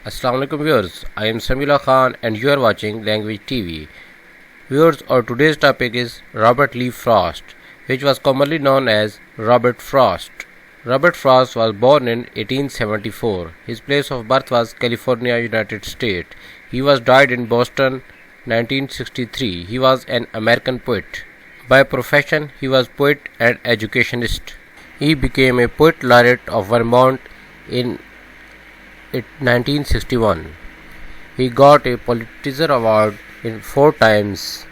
Assalamualaikum viewers, I am Samila Khan and you are watching Language TV. Viewers, our today's topic is Robert Lee Frost, which was commonly known as Robert Frost. Robert Frost was born in 1874. His place of birth was California, United States. He was died in Boston, 1963. He was an American poet. By profession, he was poet and educationist. He became a poet laureate of Vermont in 1961. He got a Pulitzer Award in 4 times.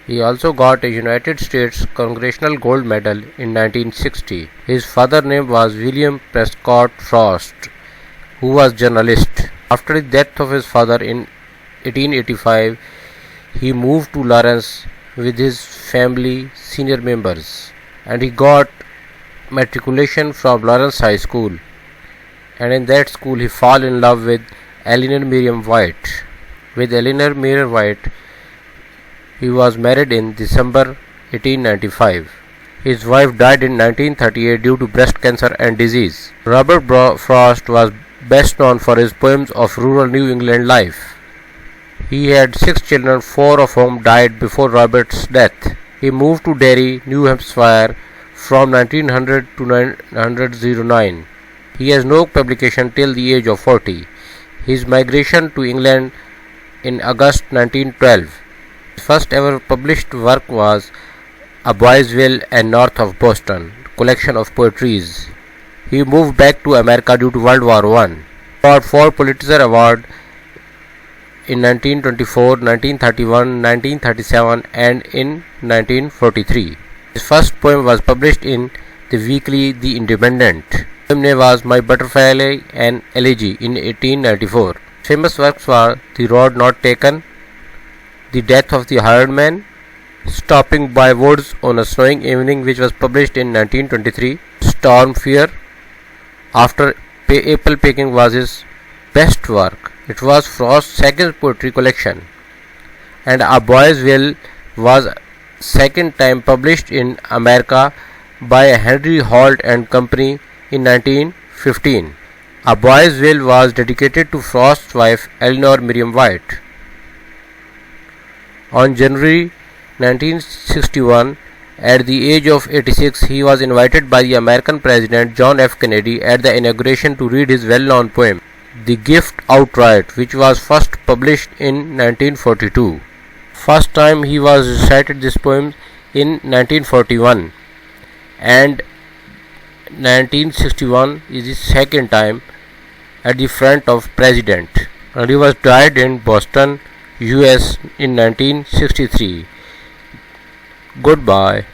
He also got a United States Congressional Gold Medal in 1960. His father's name was William Prescott Frost, who was journalist. After the death of his father in 1885, he moved to Lawrence with his family senior members, and he got matriculation from Lawrence High School, and in that school he fell in love with Eleanor Miriam White. With Eleanor Miriam White, he was married in December 1895. His wife died in 1938 due to breast cancer and disease. Robert Frost was best known for his poems of rural New England life. He had 6 children, 4 of whom died before Robert's death. He moved to Derry, New Hampshire from 1900 to 1909. He has no publication till the age of 40. His migration to England in August 1912. His first ever published work was A Boy's Will and North of Boston, collection of poetries. He moved back to America due to World War I. Got 4 Pulitzer Awards in 1924, 1931, 1937 and in 1943. His first poem was published in the weekly The Independent. The poem name was My Butterfly and Elegy in 1894. Famous works were The Road Not Taken, The Death of the Hired Man, Stopping by Woods on a Snowing Evening, which was published in 1923, Storm Fear. After Apple Picking was his best work. It was Frost's second poetry collection, and A Boy's Will was second time published in America by Henry Holt and Company in 1915. A Boy's Will was dedicated to Frost's wife Eleanor Miriam White. On January 1961, at the age of 86, he was invited by the American President John F. Kennedy at the inauguration to read his well-known poem, The Gift Outright, which was first published in 1942. First time he was recited this poem in 1941, and 1961 is the second time at the front of President, and he was died in Boston, US in 1963. Goodbye.